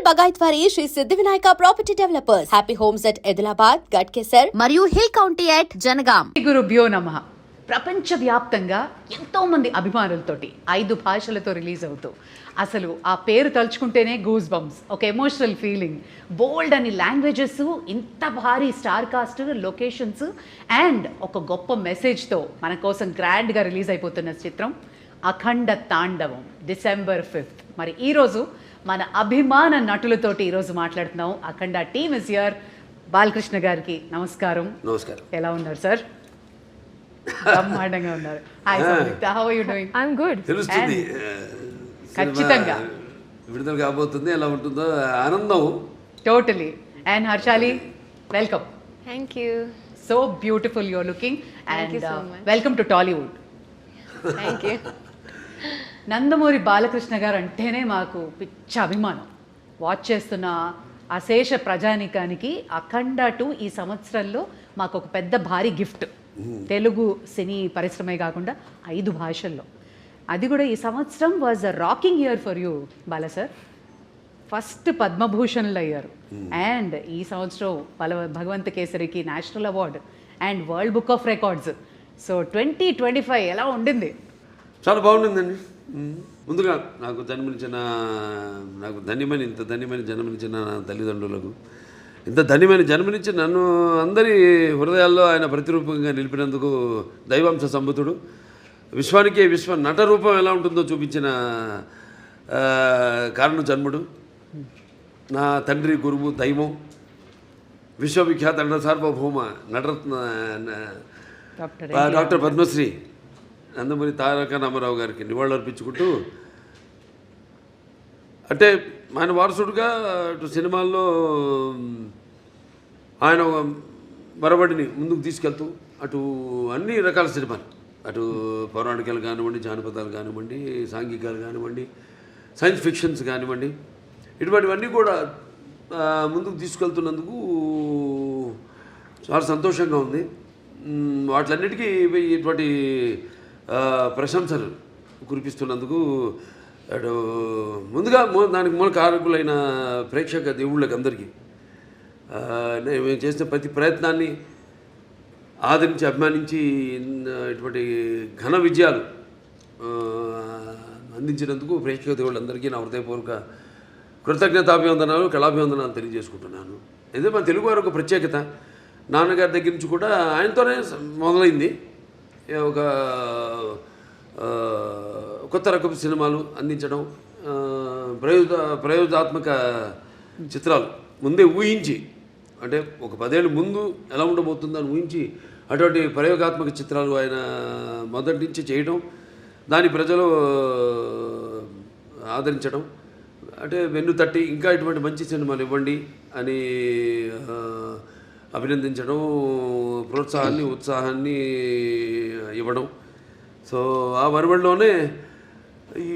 బగాయత్ వారి శ్రీ సిద్ధి Vinayaka property developers. Happy homes at Edilabad, Ghatkesar మరియు hill county at Jangaon. గురుభ్యో నమః. ప్రపంచవ్యాప్తంగా ఎంతో మంది అభిమానులతోటి 5 భాషలతో రిలీజ్ అవుతూ అసలు ఆ పేరు తలుచుకుంటేనే గూస్ బంప్స్, ఒక ఎమోషనల్ ఫీలింగ్, బోల్డ్ అని లాంగ్వేజెస్, ఇంత భారీ స్టార్ కాస్ట్, లొకేషన్స్ అండ్ ఒక గొప్ప మెసేజ్తో మన కోసం గ్రాండ్గా రిలీజ్ అయిపోతున్న చిత్రం అఖండ తాండవం, December 5th. మరి ఈరోజు మన అభిమాన నటులతోటి ఈరోజు మాట్లాడుతున్నాం. Akhanda team is here. Balakrishna గారికి నమస్కారం. నమస్కారం. ఎలా ఉన్నారు సార్? బ్రహ్మాండంగా ఉన్నారు. Hi Samyuktha, how are you doing? I am good. తెలుస్తుంది ఖచ్చితంగా విడుదల కాబోతుంది, ఎలా ఉంటుందో ఆనందం. Totally. And Harshali, welcome. Thank you. So beautiful you are looking Thank you and so much. Welcome to Tollywood. Thank you. Nandamuri Balakrishna garu అంటేనే మాకు పిచ్చ అభిమానం. వాచ్ చేస్తున్న అశేష ప్రజానికానికి అఖండ 2 ఈ సంవత్సరంలో మాకు ఒక పెద్ద భారీ గిఫ్ట్. తెలుగు సినీ పరిశ్రమే కాకుండా 5 భాషల్లో. అది కూడా ఈ సంవత్సరం was a rocking year for you Bala sir. First పద్మభూషణ్లు అయ్యారు అండ్ ఈ సంవత్సరం భగవంత కేసరికి national award and world book of records. So 2025 ఎలా ఉండింది? చాలా బాగుండిందండి. ముందుగా నాకు ఇంత ధన్యమైన జన్మనిచ్చిన నా తల్లిదండ్రులకు, ఇంత ధన్యమైన జన్మనిచ్చి నన్ను అందరి హృదయాల్లో ఆయన ప్రతిరూపంగా నిలిపినందుకు దైవాంశ సంభూతుడు, విశ్వానికే విశ్వ నట రూపం ఎలా ఉంటుందో చూపించిన కారణ జన్ముడు, నా తండ్రి గురువు దైవం, విశ్వవిఖ్యాత నట సార్వభౌమ నటరత్న డాక్టర్ పద్మశ్రీ నందమూరి తారక రామారావు గారికి నివాళులు అర్పించుకుంటూ, అంటే ఆయన వారసుడుగా అటు సినిమాల్లో ఆయన మరబడిని ముందుకు తీసుకెళ్తూ అటు అన్ని రకాల సినిమాలు, అటు పౌరాణికాలు కానివ్వండి, జానపదాలు కానివ్వండి, సాంఘికాలు కానివ్వండి, సైన్స్ ఫిక్షన్స్ కానివ్వండి, ఇటువంటివన్నీ కూడా ముందుకు తీసుకెళ్తున్నందుకు చాలా సంతోషంగా ఉంది. వాటిలన్నిటికీ ఇటువంటి ప్రశంసలు కురిపిస్తున్నందుకు అటు ముందుగా దానికి మూల కారకులైన ప్రేక్షక దేవుళ్ళకి అందరికీ మేము చేసిన ప్రతి ప్రయత్నాన్ని ఆదరించి అభిమానించి ఇటువంటి ఘన విజయాలు అందించినందుకు ప్రేక్షక దేవుళ్ళందరికీ నా హృదయపూర్వక కృతజ్ఞతాభివందనాలు, కళాభివందనాలు తెలియజేసుకుంటున్నాను. ఇదే మన తెలుగు వారి ఒక ప్రత్యేకత. నాన్నగారి దగ్గర నుంచి కూడా ఆయనతోనే మొదలైంది. ఒక కొత్త రకపు సినిమాలు అందించడం, ప్రయోగాత్మక చిత్రాలు ముందే ఊహించి, అంటే ఒక 10 ఏళ్ళు ముందు ఎలా ఉండబోతుందని ఊహించి అటువంటి ప్రయోగాత్మక చిత్రాలు ఆయన మొదటి నుంచి చేయడం, దాని ప్రజలు ఆదరించడం, అంటే వెన్ను తట్టి ఇంకా ఇటువంటి మంచి సినిమాలు ఇవ్వండి అని అభినందించడం, ప్రోత్సాహాన్ని ఉత్సాహాన్ని ఇవ్వడం. సో ఆ వరవడిలోనే ఈ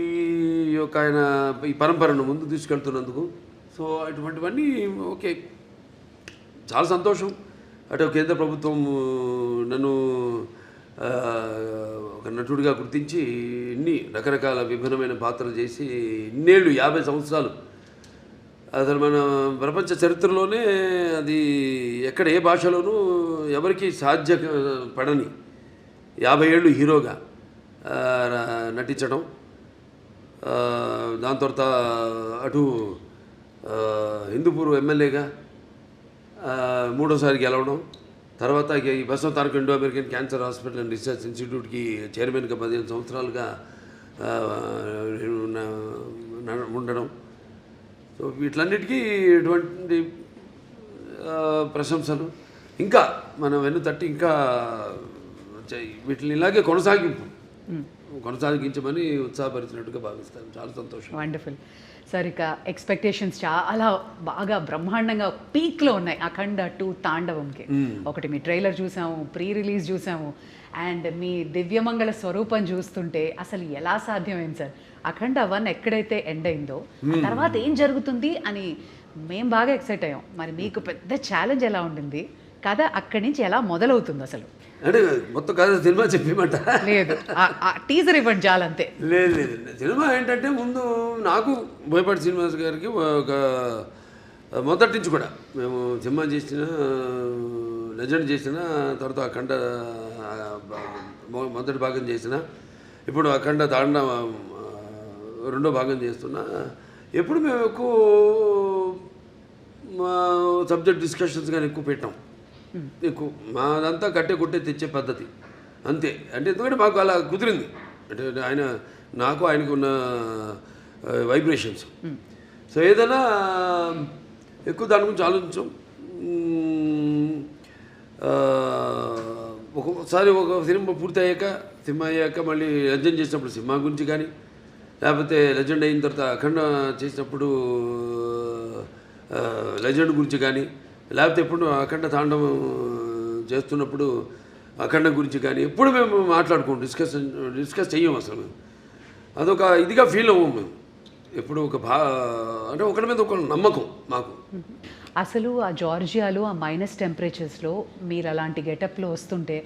యొక్క ఆయన ఈ పరంపరను ముందు తీసుకెళ్తున్నందుకు సో అటువంటివన్నీ ఓకే, చాలా సంతోషం. అటు కేంద్ర ప్రభుత్వం నన్ను ఒక నటుడిగా గుర్తించి ఇన్ని రకరకాల విభిన్నమైన పాత్రలు చేసి ఇన్నేళ్ళు 50 సంవత్సరాలు అసలు మన ప్రపంచ చరిత్రలోనే అది ఎక్కడ ఏ భాషలోనూ ఎవరికి సాధ్యపడని 50 ఏళ్ళు హీరోగా నటించడం, దాని తర్వాత అటు హిందూపూర్ ఎమ్మెల్యేగా 3వ సారి గెలవడం, తర్వాత ఈ Basavataraka Indo American cancer hospital and research ఇన్స్టిట్యూట్కి చైర్మన్గా 15 సంవత్సరాలుగా ఉండడం. సో వీటిలన్నిటికీ ఇటువంటి ప్రశంసలు ఇంకా మనం వెన్ను తట్టి ఇంకా వీటిని ఇలాగే కొనసాగించమని ఉత్సాహపరిచినట్టుగా భావిస్తాను. చాలా సంతోషం. Wonderful sir. ఇక ఎక్స్పెక్టేషన్స్ చాలా బాగా బ్రహ్మాండంగా పీక్లో ఉన్నాయి అఖండ 2 తాండవంకి. ఒకటి మీ ట్రైలర్ చూసాము, ప్రీ రిలీజ్ చూసాము, అండ్ మీ దివ్యమంగళ స్వరూపం చూస్తుంటే అసలు ఎలా సాధ్యమైంది సార్? అఖండ 1 ఎక్కడైతే ఎండ్ అయిందో తర్వాత ఏం జరుగుతుంది అని మేము బాగా ఎక్సైట్ అయ్యాం. మరి మీకు పెద్ద ఛాలెంజ్ ఎలా ఉండింది? కథ అక్కడి నుంచి ఎలా మొదలవుతుంది అసలు? అంటే మొత్తం కథ సినిమా చెప్పమంటారా? లేదు, టీజర్ ఇవ్వండి చాలంతే. లేదు లేదు, సినిమా ఏంటంటే ముందు నాకు బోయపాటి శ్రీనివాస్ గారికి ఒక మొదటి నుంచి కూడా మేము సినిమా చేసిన, లెజెండ్ చేసిన, తర్వాత అఖండ మొదటి భాగం చేసిన, ఇప్పుడు అఖండ తాండ రెండో భాగం చేస్తున్నా. ఎప్పుడు మేము ఎక్కువ మా సబ్జెక్ట్ డిస్కషన్స్ కానీ ఎక్కువ పెట్టాం. ఎక్కువ మాదంతా కట్టే కొట్టే తెచ్చే పద్ధతి అంతే. అంటే ఎందుకంటే మాకు అలా కుదిరింది, అంటే ఆయన నాకు ఆయనకు ఉన్న వైబ్రేషన్స్. సో ఏదైనా ఎక్కువ దాని గురించి ఆలోచించాం. ఒక్కొక్కసారి ఒక సినిమా పూర్తి అయ్యాక మళ్ళీ లెజెండ్ చేసినప్పుడు సినిమా గురించి కానీ, లేకపోతే లెజెండ్ అయిన తర్వాత అఖండ చేసినప్పుడు లెజెండ్ గురించి కానీ, లేకపోతే ఎప్పుడు అఖండ తాండవం చేస్తున్నప్పుడు అఖండ గురించి కానీ ఎప్పుడు మేము మాట్లాడుకోం, డిస్కస్ చెయ్యం అసలు. మేము అదొక ఇదిగా ఫీల్ అవ్వం మేము ఎప్పుడు. అంటే ఒకరి మీద ఒక నమ్మకం మాకు. అసలు ఆ జార్జియాలో ఆ మైనస్ టెంపరేచర్స్లో మీరు అలాంటి గెటప్లో వస్తుంటే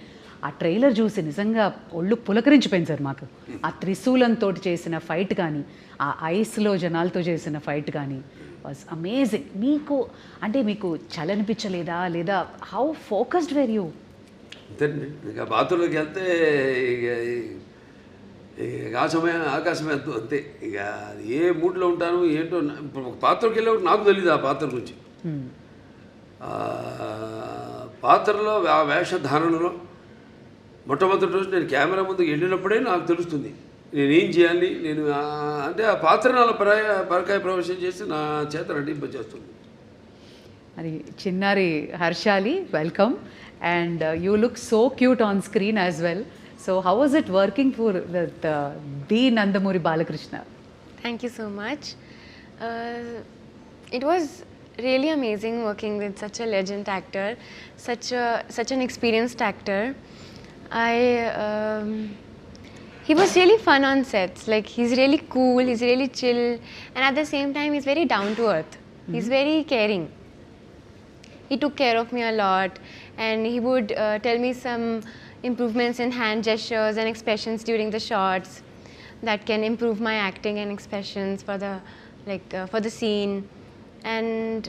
ఆ ట్రైలర్ చూసి నిజంగా ఒళ్ళు పులకరించిపోయింది సార్ మాకు. ఆ త్రిశూలంతో చేసిన ఫైట్ కానీ, ఆ ఐస్లో జనాలతో చేసిన ఫైట్ కానీ వాజ్ అమేజింగ్. మీకు చలనిపించలేదా, లేదా హౌ ఫోకస్డ్ వేర్ యూ? అంతేనండి, ఇక బాత్రూంలోకి వెళ్తే ఇక ఆకాశమే అంతే. ఇక ఏ మూడ్లో ఉంటాను ఏంటో. ఇప్పుడు ఒక పాత్రకి వెళ్ళేవాడు నాకు తెలియదు ఆ పాత్ర గురించి. పాత్రలో ఆ వేషధారణలో మొట్టమొదటి రోజు నేను కెమెరా ముందుకు వెళ్ళినప్పుడే నాకు తెలుస్తుంది నేనేం చేయాలి. నేను అంటే ఆ పాత్ర నాలో పరకాయ ప్రవేశం చేసి నా చేత నటింపజేస్తుంది. అది చిన్నారి Harshali, welcome. And you look so cute on screen as well. So how was it working for the Nandamuri Balakrishna? Thank you so much. It was really amazing working with such a legend actor, such an experienced actor. He was really fun on sets. Like, he's really cool, he's really chill, and at the same time he's very down to earth. He's very caring. He took care of me a lot, and he would tell me some improvements in hand gestures and expressions during the shots that can improve my acting and expressions for the scene. And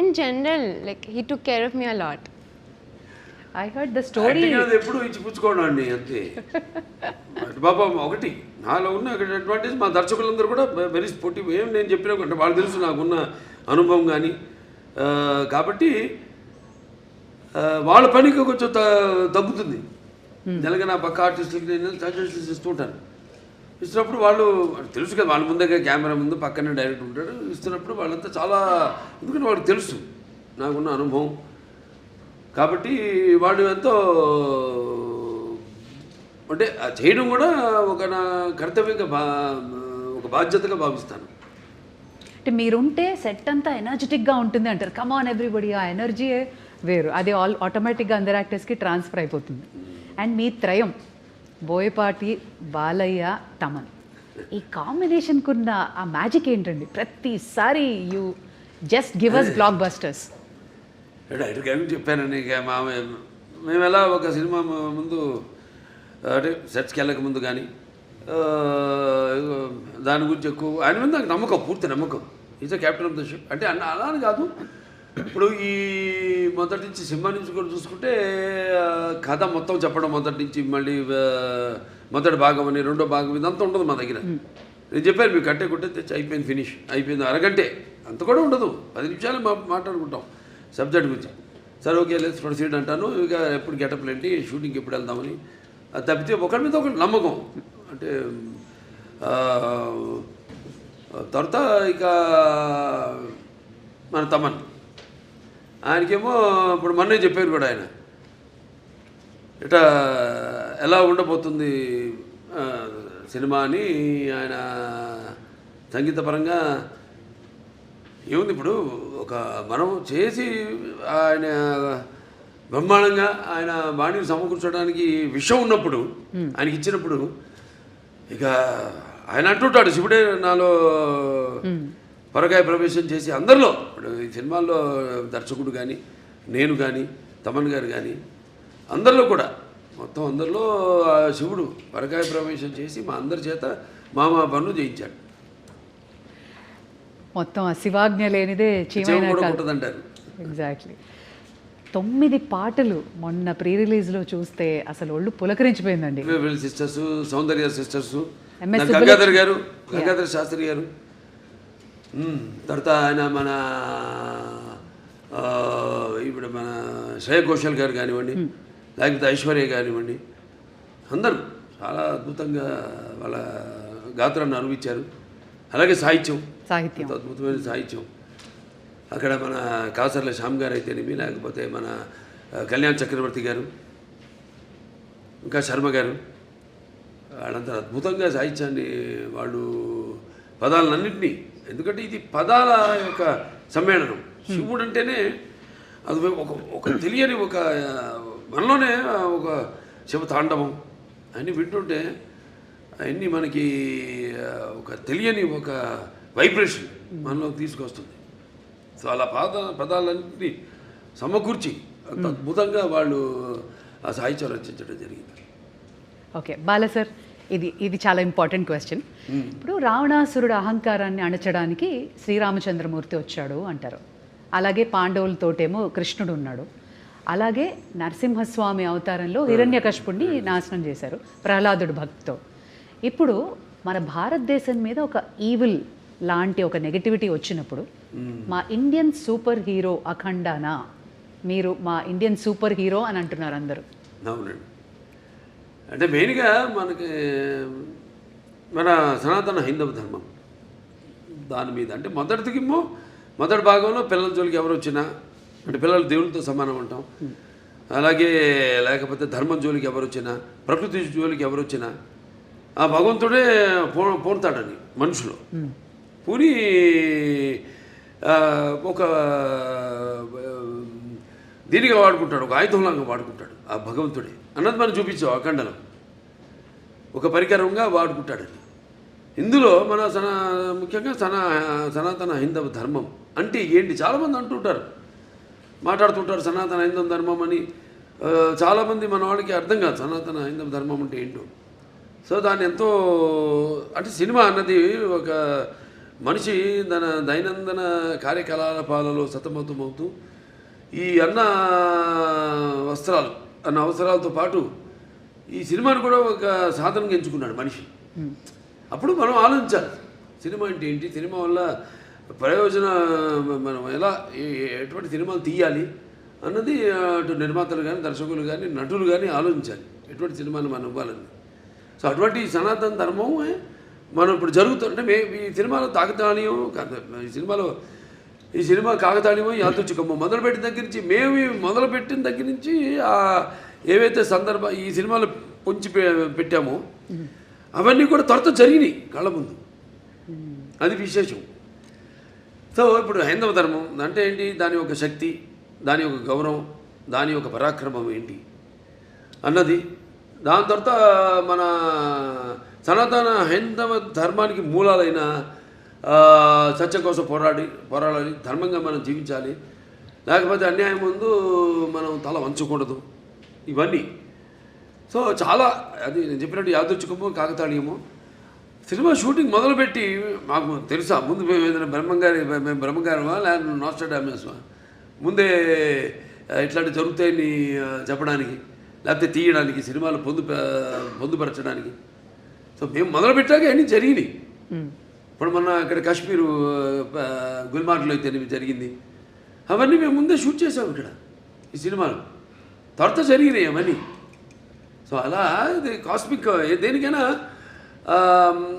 in general, like, he took care of me a lot. I heard the story. ఎప్పుడు ఇచ్చి పుచ్చుకోవడం అండి అంతే. బాబా ఒకటి నాలో ఉన్న advantage, మా దర్శకులందరూ కూడా very sportive. ఏం నేను చెప్పినా అంటే వాళ్ళు తెలుసు నాకున్న అనుభవం కానీ, కాబట్టి వాళ్ళ పనికి కొంచెం తగ్గుతుంది. జనగా నా పక్క ఆర్టిస్టులకి నేను సజెషన్స్ ఇస్తూ ఉంటాను. ఇస్తున్నప్పుడు వాళ్ళు తెలుసు కదా, వాళ్ళ ముందే కెమెరా ముందు పక్కనే డైరెక్టర్ ఉంటాడు. ఇస్తున్నప్పుడు వాళ్ళంతా చాలా, ఎందుకంటే వాళ్ళకి తెలుసు నాకున్న అనుభవం. కాబట్టి వాళ్ళు ఎంతో అంటే చేయడం కూడా ఒక నా కర్తవ్యంగా ఒక బాధ్యతగా భావిస్తాను. అంటే మీరుంటే సెట్ అంతా ఎనర్జెటిక్గా ఉంటుంది అంటారు. కమాన్ ఎవ్రీబడి, ఆ ఎనర్జీయే వేరు. అది ఆటోమేటిక్గా అందరు యాక్టర్స్కి ట్రాన్స్ఫర్ అయిపోతుంది. అండ్ మీ త్రయం బోయపాటి, బాలయ్య, తమన్, ఈ కాంబినేషన్కున్న ఆ మ్యాజిక్ ఏంటండి? ప్రతిసారి you just give us blockbusters. డైరెక్ట్గా చెప్పానండి. ఇక మేము ఎలా ఒక సినిమా ముందు అంటే సెట్స్కి వెళ్ళక ముందు కానీ దాని గురించి ఎక్కువ ఆయన మీద నాకు నమ్మకం, పూర్తి నమ్మకం. Is a captain of the ship. అంటే అలా అని కాదు, ఇప్పుడు ఈ మొదటి నుంచి సినిమా నుంచి కూడా చూసుకుంటే కథ మొత్తం చెప్పడం మొదటి నుంచి, మళ్ళీ మొదటి భాగం అని రెండో భాగం ఇదంతా ఉండదు మా దగ్గర. నేను చెప్పాను మీకు కట్టే కొట్టే తెచ్చి అయిపోయింది, ఫినిష్ అయిపోయింది, అరగంటే అంత కూడా ఉండదు, 10 నిమిషాలు మాట్లాడుకుంటాం సబ్జెక్ట్ గురించి. సరే ఓకే లేదు ప్రొసీడ్ అంటాను. ఇక ఎప్పుడు గెటప్లు ఏంటి, షూటింగ్కి ఎప్పుడు వెళ్దామని. అది తప్పితే ఒకరి మీద ఒకటి నమ్మకం. అంటే తర్వాత ఇక మన తమన్, ఆయనకేమో ఇప్పుడు మొన్నే చెప్పారు కూడా, ఆయన ఇట్లా ఎలా ఉండబోతుంది సినిమా అని. ఆయన సంగీతపరంగా ఏముంది, ఇప్పుడు ఒక మనం చేసి ఆయన బ్రహ్మాండంగా ఆయన బాణీని సమకూర్చడానికి విషయం ఉన్నప్పుడు, ఆయనకి ఇచ్చినప్పుడు, ఇక ఆయన అంటుంటాడు శివుడే నాలో పరకాయ ప్రవేశం చేసి అందరిలో. ఇప్పుడు ఈ సినిమాల్లో దర్శకుడు కానీ, నేను కానీ, తమన్ గారు కానీ, అందరిలో కూడా మొత్తం అందరిలో ఆ శివుడు పరకాయ ప్రవేశం చేసి మా అందరి చేత మామా పనులు చేయించాడు. మొత్తం ఆ శివాజ్ఞ లేనిదే చీమైనా కూడా కాదు. ఉంటుందంటారు. ఎగ్జాక్ట్లీ. 9 పాటలు మొన్న ప్రీ రిలీజ్లో చూస్తే అసలు ఒళ్ళు పులకరించిపోయిందండి. వీళ్ళ సిస్టర్స్, సౌందర్య సిస్టర్స్, MS గంగాధర్ గారు, గంగాధర్ శాస్త్రి గారు, తర్వాత ఆయన మన ఇప్పుడు మన శ్రేయ ఘోషల్ గారు కానివ్వండి, లేకపోతే ఐశ్వర్య కానివ్వండి, అందరూ చాలా అద్భుతంగా వాళ్ళ గాత్రాన్ని అనుభవించారు. అలాగే సాహిత్యం, అద్భుతమైన సాహిత్యం. అక్కడ మన కాసర్ల శ్యామ్ గారు అయితేనేమి, లేకపోతే మన కళ్యాణ్ చక్రవర్తి గారు, ఇంకా శర్మ గారు, వాళ్ళంతా అద్భుతంగా సాహిత్యాన్ని వాళ్ళు పదాలన్నింటినీ, ఎందుకంటే ఇది పదాల యొక్క సమ్మేళనం. శివుడు అంటేనే అది ఒక తెలియని ఒక మనలోనే ఒక శివ తాండవం అన్నీ వింటుంటే అవన్నీ మనకి ఒక తెలియని ఒక వైబ్రేషన్ మనలో తీసుకొస్తుంది. సో అలా పదాలన్నింటినీ సమకూర్చి అంత అద్భుతంగా వాళ్ళు ఆ సాహిత్యం రచించడం జరిగింది. ఓకే బాలా సార్, ఇది చాలా ఇంపార్టెంట్ క్వశ్చన్. ఇప్పుడు రావణాసురుడు అహంకారాన్ని అణచడానికి శ్రీరామచంద్రమూర్తి వచ్చాడు అంటారు. అలాగే పాండవులతోటేమో కృష్ణుడు ఉన్నాడు. అలాగే నరసింహస్వామి అవతారంలో హిరణ్యకశిపుణ్ణి నాశనం చేశారు ప్రహ్లాదుడు భక్తితో. ఇప్పుడు మన భారతదేశం మీద ఒక ఈవిల్ లాంటి ఒక నెగటివిటీ వచ్చినప్పుడు మా ఇండియన్ సూపర్ హీరో అఖండానా, మీరు మా ఇండియన్ సూపర్ హీరో అని అంటున్నారు అందరూ. అవునండి. అంటే మెయిన్గా మనకి మన సనాతన హైందవ ధర్మం దాని మీద, అంటే మొదటి భాగంలో పిల్లల జోలికి ఎవరు వచ్చినా, అంటే పిల్లలు దేవునితో సమానం అంటాం. అలాగే లేకపోతే ధర్మం జోలికి ఎవరు వచ్చినా, ప్రకృతి జోలికి ఎవరు వచ్చినా ఆ భగవంతుడే పూనుతాడని మనుషులు పూని ఒక దీనిగా వాడుకుంటాడు, ఒక ఆయుధంలాగా వాడుకుంటాడు ఆ భగవంతుడే అన్నది మనం చూపించాం. అఖండలో ఒక పరికరంగా వాడుకుంటాడని. ఇందులో మన ముఖ్యంగా సనాతన హైందవ ధర్మం అంటే ఏంటి చాలామంది అంటుంటారు, మాట్లాడుతుంటారు సనాతన హైందవ ధర్మం అని. చాలామంది మన వాళ్ళకి అర్థం కాదు సనాతన హైందవ ధర్మం అంటే ఏంటో. సో దాన్ని ఎంతో, అంటే సినిమా అన్నది ఒక మనిషి తన దైనందిన కార్యకలాపాలలో సతమతమవుతూ ఈ అన్న అవసరాలతో పాటు ఈ సినిమాను కూడా ఒక సాధనంగా ఎంచుకున్నాడు మనిషి. అప్పుడు మనం ఆలోచించాలి సినిమా అంటే ఏంటి, సినిమా వల్ల మనం ఎలా ఎటువంటి సినిమాలు తీయాలి అన్నది అటు నిర్మాతలు కానీ, దర్శకులు కానీ, నటులు కానీ ఆలోచించాలి ఎటువంటి సినిమాను మనం ఇవ్వాలని. సో అటువంటి సనాతన ధర్మం మనం ఇప్పుడు జరుగుతుంటే ఈ సినిమాలో తాకతాళీయం ఈ సినిమా కాకతాళీయమో యాదృచ్ఛికమో మొదలుపెట్టిన దగ్గర నుంచి, మొదలుపెట్టిన దగ్గర నుంచి ఏవైతే ఈ సినిమాలు పొంచి పెట్టామో అవన్నీ కూడా త్వరతో జరిగినాయి కళ్ళ ముందు. అది విశేషం. సో ఇప్పుడు హైందవ ధర్మం అంటే ఏంటి, దాని యొక్క శక్తి, దాని యొక్క గౌరవం, దాని యొక్క పరాక్రమం ఏంటి అన్నది. దాని తర్వాత మన సనాతన హైందవ ధర్మానికి మూలాలైన సత్యం కోసం పోరాడాలి, ధర్మంగా మనం జీవించాలి, లేకపోతే అన్యాయం ముందు మనం తల వంచకూడదు, ఇవన్నీ. సో చాలా అది నేను చెప్పినట్టు యాదృచ్ఛికమో కాకతాళీయమో. సినిమా షూటింగ్ మొదలుపెట్టి మాకు తెలుసా ముందు మేము ఏదైనా బ్రహ్మంగారమా లేకపోతే నాస్ట్రాడామస్మా ముందే ఇట్లాంటి జరుగుతాయని చెప్పడానికి, లేకపోతే తీయడానికి, సినిమాలు పొందుపరచడానికి. సో మేము మొదలుపెట్టాక అన్నీ జరిగినాయి. ఇప్పుడు మొన్న ఇక్కడ కాశ్మీరు గుల్మార్గ్లో అయితే జరిగింది, అవన్నీ మేము ముందే షూట్ చేసాము ఇక్కడ ఈ సినిమాలు, త్వరతో జరిగినాయి అవన్నీ. సో అలా ఇది కాస్మిక్ దేనికైనా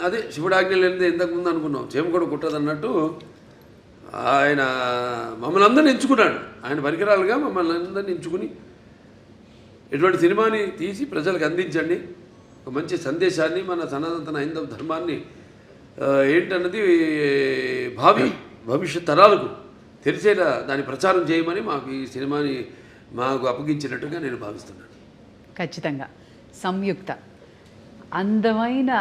అదే శివుడాజ్ఞ లేనిదే ఇంతకుముందు అనుకున్నాం చేమ కూడా కుట్టదు అన్నట్టు ఆయన మమ్మల్ని అందరిని ఎంచుకున్నాడు. ఆయన పరికరాలుగా మమ్మల్ని అందరిని ఎంచుకుని ఇటువంటి సినిమాని తీసి ప్రజలకు అందించండి, ఒక మంచి సందేశాన్ని, మన సనాతన హైందవ ధర్మాన్ని ఏంటన్నది భవిష్యత్ తరాలకు తెలిసేలా దాన్ని ప్రచారం చేయమని మాకు ఈ సినిమాని మాకు అప్పగించినట్టుగా నేను భావిస్తున్నాను. ఖచ్చితంగా సంయుక్త అందమైన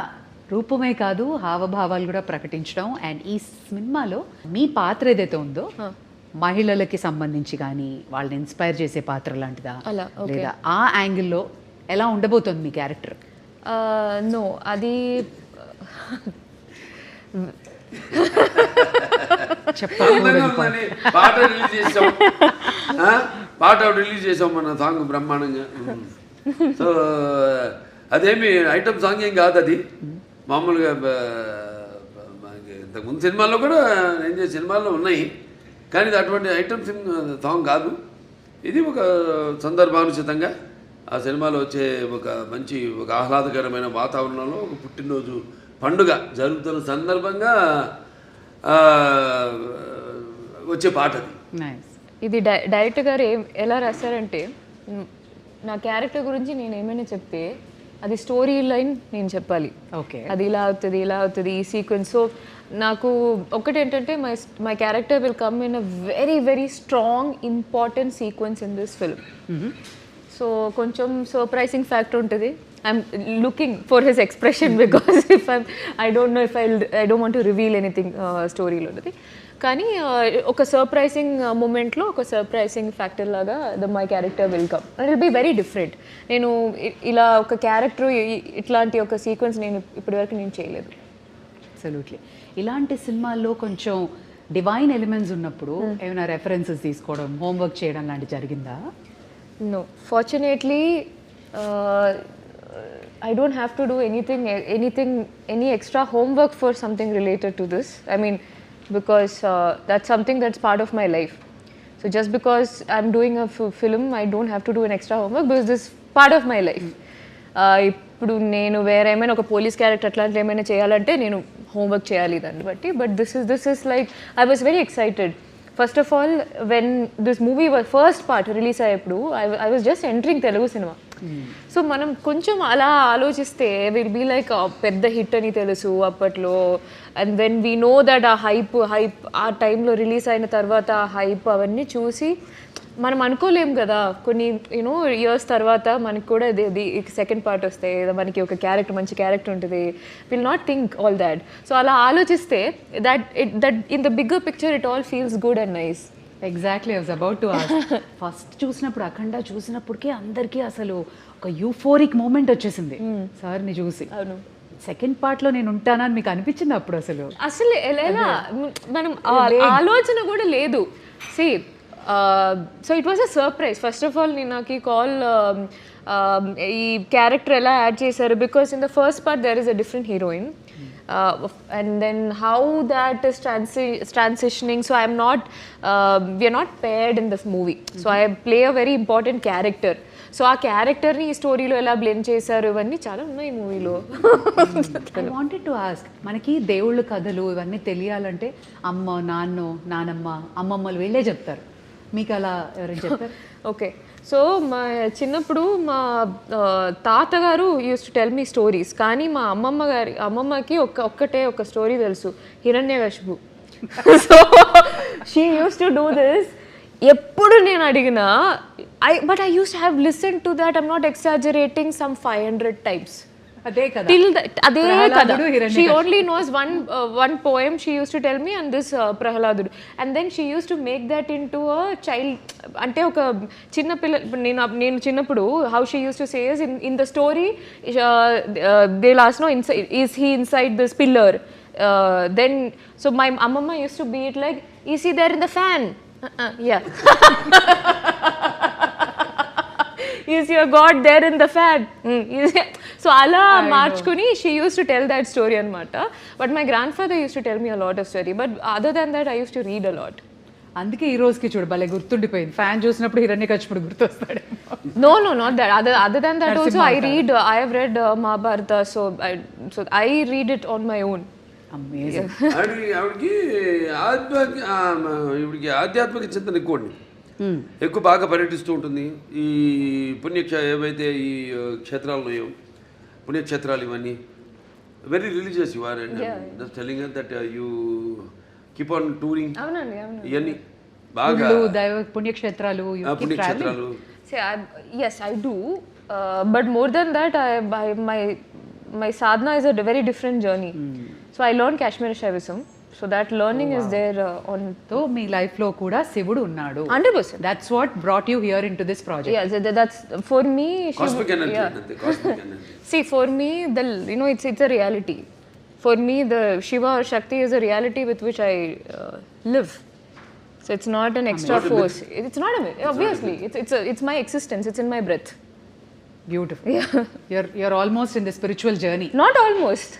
రూపమే కాదు హావభావాలు కూడా ప్రకటించడం. అండ్ ఈ సినిమాలో మీ పాత్ర ఏదైతే ఉందో మహిళలకి సంబంధించి కానీ వాళ్ళని ఇన్స్పైర్ చేసే పాత్ర లాంటిదా, లేదా ఆ యాంగిల్లో ఎలా ఉండబోతుంది మీ క్యారెక్టర్? నో అది అందంగా ఉందని పాట రిలీజ్ చేసాం, పాట రిలీజ్ చేసాం మన సాంగ్ బ్రహ్మాండంగా. సో అదేమి ఐటమ్ సాంగ్ ఏం కాదు, అది మామూలుగా ఇంతకుముందు సినిమాల్లో కూడా నేను చేసిన సినిమాల్లో ఉన్నాయి, కానీ ఇది అటువంటి ఐటమ్ సాంగ్ కాదు. ఇది ఒక సందర్భానుచితంగా ఆ సినిమాలో వచ్చే ఒక ఆహ్లాదకరమైన వాతావరణంలో ఒక పుట్టినరోజు పండుగ జరుగుతున్న సందర్భంగా వచ్చే పాట అది. నైస్. ఇది డైరెక్టర్ గారు ఎలా రాశారంటే, నా క్యారెక్టర్ గురించి నేను ఏమైనా చెప్తే అది స్టోరీ లైన్ నేను చెప్పాలి. ఓకే, అది ఇలా అవుతుంది ఈ సీక్వెన్స్. సో నాకు ఒకటి ఏంటంటే my character will come in a very very strong important sequence in this film. So కొంచెం సర్ప్రైజింగ్ ఫ్యాక్టర్ ఉంటుంది. I'm looking for his expression because I don't know if I don't want to reveal anything స్టోరీలో ఉన్నది. కానీ ఒక surprising మూమెంట్లో ఒక surprising factor లాగా my character will come and will be very different. నేను ఇలా ఒక క్యారెక్టర్ ఇట్లాంటి ఒక సీక్వెన్స్ నేను ఇప్పటివరకు నేను చేయలేదు. అబ్సల్యూట్లీ. ఇలాంటి సినిమాల్లో కొంచెం డివైన్ ఎలిమెంట్స్ ఉన్నప్పుడు ఏమైనా రెఫరెన్సెస్ తీసుకోవడం, హోంవర్క్ చేయడం లాంటి జరిగిందా? No, fortunately, I don't have to do any extra homework for something related to this. I mean, because that's something that's part of my life. So just because I'm doing a film, I don't have to do an extra homework because this is part of my life. ఇప్పుడు నేను వేరే ఏమైనా ఒక police character అట్లాంటి ఏమైనా చేయాలంటే నేను homework చేయాలి దాన్ని బట్టి. But this is like I was very excited. First of all, when this movie was first part release అయ్యేప్పుడు I was just entering Telugu cinema. So మనం కొంచెం అలా ఆలోచిస్తే విల్ బీ లైక్ పెద్ద హిట్ అని తెలుసు అప్పట్లో. And when we know that ఆ hype ఆ టైంలో రిలీజ్ అయిన తర్వాత ఆ హైప్ అవన్నీ చూసి మనం అనుకోలేం కదా, కొన్ని యూనో ఇయర్స్ తర్వాత మనకి కూడా సెకండ్ పార్ట్ వస్తే మనకి ఒక క్యారెక్టర్ మంచి క్యారెక్టర్ ఉంటుంది. Will not think all that. So అలా ఆలోచిస్తే that in the bigger picture it all feels good and nice. Exactly, I was about to ask. First చూసినప్పుడు అఖండ చూసినప్పటికీ అందరికీ అసలు ఒక యూఫోరిక్ మూమెంట్ వచ్చేసింది సార్ని చూసి. అవును. సెకండ్ పార్ట్లో నేను ఉంటానని మీకు అనిపించింది అప్పుడు? అసలు ఎలా మనం ఆలోచన కూడా లేదు. See so it was a surprise. First of all నేను నాకు ఈ కాల్ ఈ క్యారెక్టర్ ఎలా యాడ్ చేశారు, because in the first part there is a different heroine and then how that is transitioning. So I'm not we are not paired in this movie. So I play a very important character. So ఆ క్యారెక్టర్ని ఈ స్టోరీలో ఎలా blend చేశారు ఇవన్నీ చాలా ఉన్నాయి ఈ మూవీలో. ఐ వాంటెడ్ టు ఆస్క్, మనకి దేవుళ్ళ కథలు ఇవన్నీ తెలియాలంటే అమ్మ, నానమ్మ, అమ్మమ్మలు వీళ్ళే చెప్తారు. మీకు అలా ఎవరైనా చెప్తారు? ఓకే, సో మా చిన్నప్పుడు మా తాతగారు used to tell me stories. కానీ మా అమ్మమ్మకి ఒక్కటే ఒక స్టోరీ తెలుసు, Hiranyakashipu. So she used to do this. ఎప్పుడు నేను అడిగినా but I used to have listen to that, I'm not exaggerating, some 500 times. అదే కదా, అదే కదా. She only knows one poem she used to tell me, and this Prahaladudu. And then she used to make that into a child, అంటే ఒక చిన్న పిల్ల. నేను చిన్నప్పుడు how she used to say is in the story they'll ask, no, is he inside this pillar? Then so my amma used to be it like, is he there in the fan? Yeah. Is your God there in the fan? So అలా మార్చుకుని she used to tell that story అనమాట. But my grandfather used to tell me a lot of story. But other than that I used to read a lot. అందుకే ఈ రోజుకి చూడు భలే గుర్తుండిపోయింది. Fan చూసినప్పుడు హిరణ్యకశిపుడు గుర్తొస్తాడు. No, not that. Other than that also I have read Mahabharata. So I read it on my own. Amazing. ఆవిడకి ఆధ్యాత్మిక చింతన ఎక్కువ బాగా పర్యటిస్తూ ఉంటుంది. ఈ ఏవైతే ఈ క్షేత్రాలు ఉన్నాయో, పుణ్యక్షేత్రాలు ఇవన్నీ very religious you are. And just telling that you keep on touring. అవునండి. ఇవన్నీ బాగా పుణ్యక్షేత్రాలు. Yes, I do. But more than that, my sadhana is a very different journey. So I learned Kashmir Shaivism. So that learning is there on so మీ లైఫ్లో కూడా శివుడు ఉన్నాడు. 100%. That's what brought you here into this project. Yeah, that's for me. Cosmic energy అంతే, cosmic energy. See, for me, it's a reality. For me, the Shiva or Shakti is a reality with which I live. So it's not an extra force. It's not a myth. Obviously, it's my existence. It's in my breath. Beautiful. You're almost in the spiritual journey. Not almost.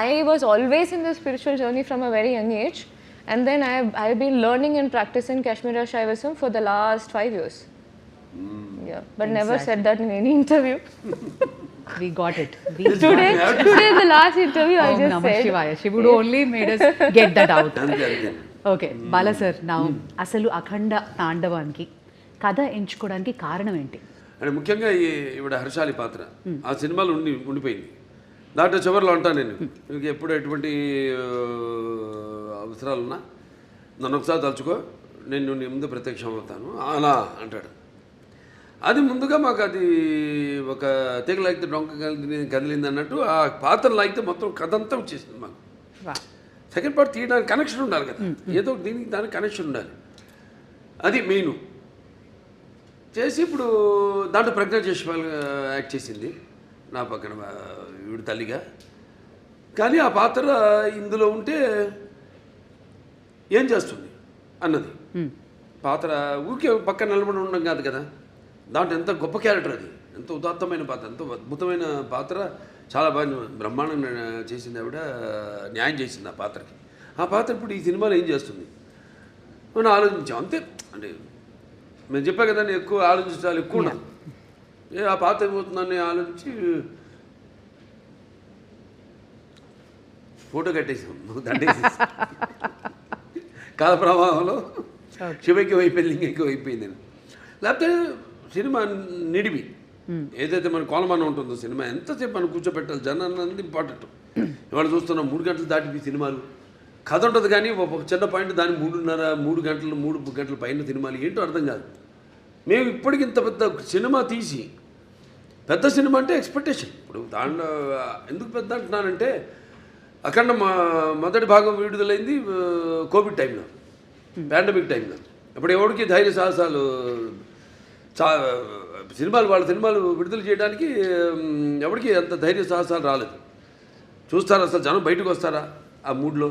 I was always in the spiritual journey from a very young age, and then I've been learning and practicing Kashmiri Shaivism for the last 5 years. Yeah, but never said that in any interview. We got it. Today in the last interview, I Om just Namah said. Shivaya. Shivudu only made us get that out. అంతే అంతే. Okay Bala sir, నా అసలు అఖండ తాండవానికి కథ ఎంచుకోవడానికి కారణం ఏంటి? అంటే ముఖ్యంగా ఈవిడ హర్షాలి పాత్ర ఆ సినిమాలో ఉండిపోయింది. దాంట్లో చివరిలో అంటాను నేను, మీకు ఎప్పుడు ఎటువంటి అవసరాలున్నా నన్ను ఒకసారి తలుచుకో, నేను నీ ముందు ప్రత్యక్షం అవుతాను అలా అంటాడు. అది ముందుగా మాకు అది ఒక తెగ లాగితే డొంక కదిలింది అన్నట్టు ఆ పాత్ర లాగితే మొత్తం కథ అంతా వచ్చేసింది మాకు. సెకండ్ పార్ట్ తీయడానికి కనెక్షన్ ఉండాలి కదా, ఏదో దీనికి దానికి కనెక్షన్ ఉండాలి, అది మెయిన్ చేసి ఇప్పుడు దాంట్లో ప్రజ్ఞా జైస్వాల్ యాక్ట్ చేసింది నా పక్కన ఈవిడ తల్లిగా. కానీ ఆ పాత్ర ఇందులో ఉంటే ఏం చేస్తుంది అన్నది పాత్ర ఊరికే పక్కన నిలబడి ఉండడం కాదు కదా, దాంట్లో ఎంత గొప్ప క్యారెక్టర్, అది ఎంత ఉదాత్తమైన పాత్ర, ఎంత అద్భుతమైన పాత్ర, చాలా బాగా బ్రహ్మాండంగా చేసింది ఆవిడ, న్యాయం చేసింది ఆ పాత్రకి. ఆ పాత్ర ఇప్పుడు ఈ సినిమాలో ఏం చేస్తుంది మనం ఆలోచించాం అంతే. అంటే మేము చెప్పా కదా, నేను ఎక్కువ ఆలోచించాలి, ఎక్కువ ఉన్నాను, ఆ పాత్ర అయిపోతుందని ఆలోచించి ఫోటో కట్టేసాం, దండేసేసి కాల ప్రవాహంలో శివకి అయిపోయింది, లింగకి అయిపోయింది. లేకపోతే సినిమా నిడివి ఏదైతే మన కోలమానం ఉంటుందో సినిమా ఎంతసేపు మనం కూర్చోబెట్టాలి, జనాన్ని అన్నది ఇంపార్టెంట్. ఇవాళ చూస్తున్నాం 3 గంటలు దాటి సినిమాలు, కథ ఉంటుంది కానీ ఒక చిన్న పాయింట్ దాన్ని 3 గంటల పైన సినిమాలు ఏంటో అర్థం కాదు. మేము ఇప్పటికి ఇంత పెద్ద సినిమా తీసి, పెద్ద సినిమా అంటే ఎక్స్పెక్టేషన్. ఇప్పుడు దాంట్లో ఎందుకు పెద్ద అంటున్నానంటే, అఖండ మొదటి భాగం విడుదలైంది కోవిడ్ టైంలో, పాండమిక్ టైంలో. ఇప్పుడు ఎవరికి ధైర్య సాహసాలు, వాళ్ళ సినిమాలు విడుదల చేయడానికి ఎవరికి అంత ధైర్య సాహసాలు రాలేదు. చూస్తారా అసలు జనం బయటకు వస్తారా, ఆ మూడ్లో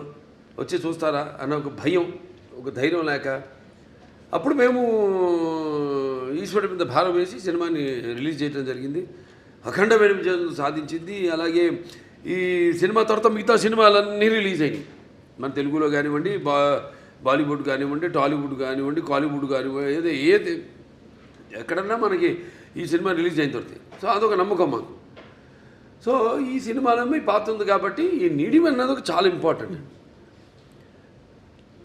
వచ్చి చూస్తారా అన్న ఒక భయం, ఒక ధైర్యం లేక, అప్పుడు మేము ఈశ్వరుడి మీద భారం వేసి సినిమాని రిలీజ్ చేయడం జరిగింది. అఖండమైన విజయం సాధించింది. అలాగే ఈ సినిమా తర్వాత మిగతా సినిమాలన్నీ రిలీజ్ అయినాయి, మన తెలుగులో కానివ్వండి, బాలీవుడ్ కానివ్వండి, టాలీవుడ్ కానివ్వండి, కాలీవుడ్ కానివ్వండి, ఏది ఎక్కడన్నా మనకి ఈ సినిమా రిలీజ్ అయిన తర్వాత. సో అదొక నమ్మకం మాకు. సో ఈ సినిమాలో మీ పాత్ర ఉంది కాబట్టి ఈ నీడిమ్ అన్నది ఒక చాలా ఇంపార్టెంట్.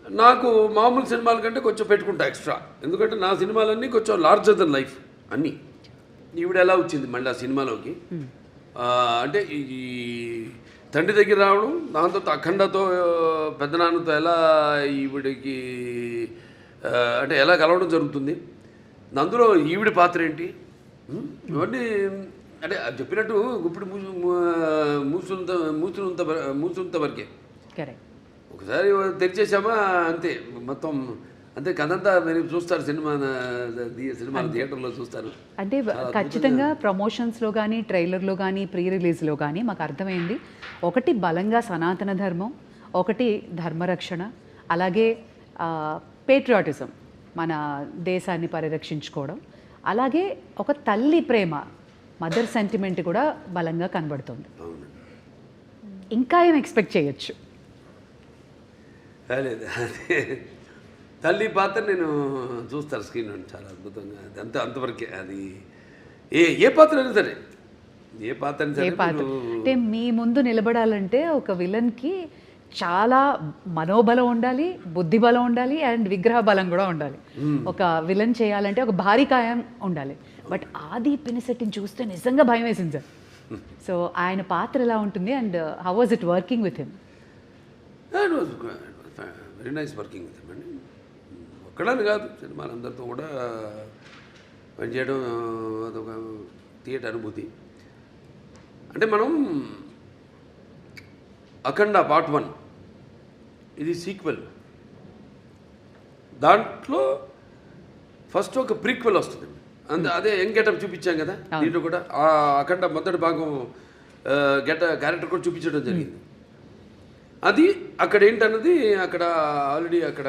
నాకు మామూలు సినిమాల కంటే కొంచెం పెట్టుకుంటా ఎక్స్ట్రా, ఎందుకంటే నా సినిమాలన్నీ కొంచెం లార్జర్ దెన్ లైఫ్ అన్నీ. ఈవిడ ఎలా వచ్చింది మళ్ళీ ఆ సినిమాలోకి అంటే ఈ తండ్రి దగ్గర రావడం, దాంతో అఖండతో పెద్దనాన్నతో ఎలా ఈవిడికి అంటే ఎలా కలవడం జరుగుతుంది, అందులో ఈవిడ పాత్ర ఏంటి, ఇవన్నీ అంటే చెప్పినట్టు ఇప్పుడు మూసునంత వరకే. కరెక్ట్. ఒకసారి తెరిచేసామా అంతే, మొత్తం అంతే. కథంతా మీరు చూస్తారు, సినిమా థియేటర్లో చూస్తారు. అంటే ఖచ్చితంగా ప్రమోషన్స్లో కానీ, ట్రైలర్లో కానీ, ప్రీ రిలీజ్లో కానీ మాకు అర్థమైంది, ఒకటి బలంగా సనాతన ధర్మం, ఒకటి ధర్మరక్షణ, అలాగే పేట్రియాటిజం, మన దేశాన్ని పరిరక్షించుకోవడం, అలాగే ఒక తల్లి ప్రేమ, మదర్ సెంటిమెంట్ కూడా బలంగా కనబడుతుంది. ఇంకా ఏం ఎక్స్పెక్ట్ చేయొచ్చు? లేదు, అదే తల్లి పాత్ర నేను చూస్తాను స్క్రీన్ చాలా అద్భుతంగా, అంతవరకే. అది ఏ పాత్ర అయినా సరే, ఏ పాత్ర అయినా సరే. అంటే మీ ముందు నిలబడాలంటే ఒక విలన్కి చాలా మనోబలం ఉండాలి, బుద్ధి బలం ఉండాలి, అండ్ విగ్రహ బలం కూడా ఉండాలి. ఒక విలన్ చేయాలంటే ఒక భారీ కాయం ఉండాలి. బట్ ఆది పినిశెట్టిని చూస్తే నిజంగా భయం వేసింది సార్. సో ఆయన పాత్ర ఎలా ఉంటుంది, and how was it working with him? Very nice working with him అండి. ఒక్కడని కాదు, సినిమాలందరితో కూడా పనిచేయడం అదొక థియేటర్ అనుభూతి. అంటే మనం అఖండ పార్ట్ 1 ఇది సీక్వెల్. దాంట్లో ఫస్ట్ ఒక ప్రీక్వెల్ వస్తుంది, అదే యంగ్ గెటప్ చూపించాం కదా దీంట్లో కూడా. అఖండ మొదటి భాగం క్యారెక్టర్ కూడా చూపించడం జరిగింది. అది అక్కడ ఏంటన్నది అక్కడ ఆల్రెడీ అక్కడ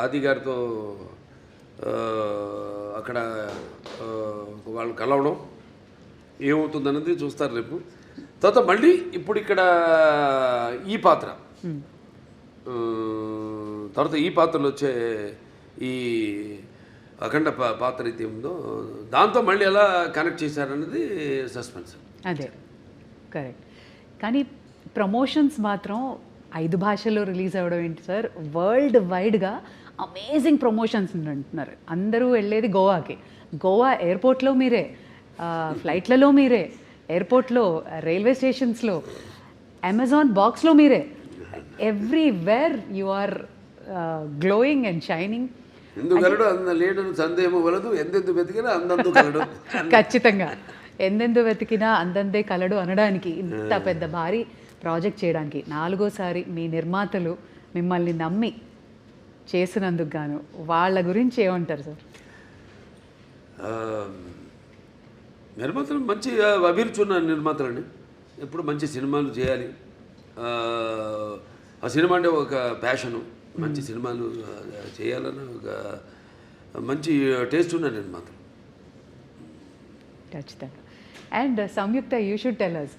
ఆది గారితో అక్కడ వాళ్ళు కలవడం ఏమవుతుందన్నది చూస్తారు రేపు. తర్వాత మళ్ళీ ఇప్పుడు ఇక్కడ ఈ పాత్ర, తర్వాత ఈ పాత్రలో వచ్చే ఈ అఖండ పాత్ర అయితే ఉందో దాంతో మళ్ళీ ఎలా కనెక్ట్ చేశారన్నది సస్పెన్స్. అదే కరెక్ట్. కానీ ప్రమోషన్స్ మాత్రం 5 భాషల్లో రిలీజ్ అవ్వడం ఏంటి సార్, వరల్డ్ వైడ్గా అమేజింగ్ ప్రమోషన్స్ అంటున్నారు. అందరూ వెళ్ళేది గోవాకి, గోవా ఎయిర్పోర్ట్లో మీరే, ఫ్లైట్లలో మీరే, ఎయిర్పోర్ట్లో, రైల్వే స్టేషన్స్లో, అమెజాన్ బాక్స్లో మీరే, everywhere you are glowing and shining. ఎందుకలడు అంద లేడను సందేహము వలదు, ఎందెందు వెతికినా అందందు కలడు. ఖచ్చితంగా ఎందెందు వెతికినా అందందే కలడు అనడానికి, ఇంత పెద్ద భారీ ప్రాజెక్ట్ చేయడానికి 4వ సారి మీ నిర్మాతలు మిమ్మల్ని నమ్మి చేసినందుకు గాను వాళ్ళ గురించి ఏమంటారు సార్? నిర్మాతలు మంచి అభిరుచి ఉన్న నిర్మాతలండి, ఎప్పుడు మంచి సినిమాలు చేయాలి. ఆ సినిమా అంటే ఒక ప్యాషను, మంచి సినిమాలు చేయాలని ఒక మంచి టేస్ట్ ఉన్న నిర్మాతలు. ఖచ్చితంగా. And Samyuktha, you should tell us,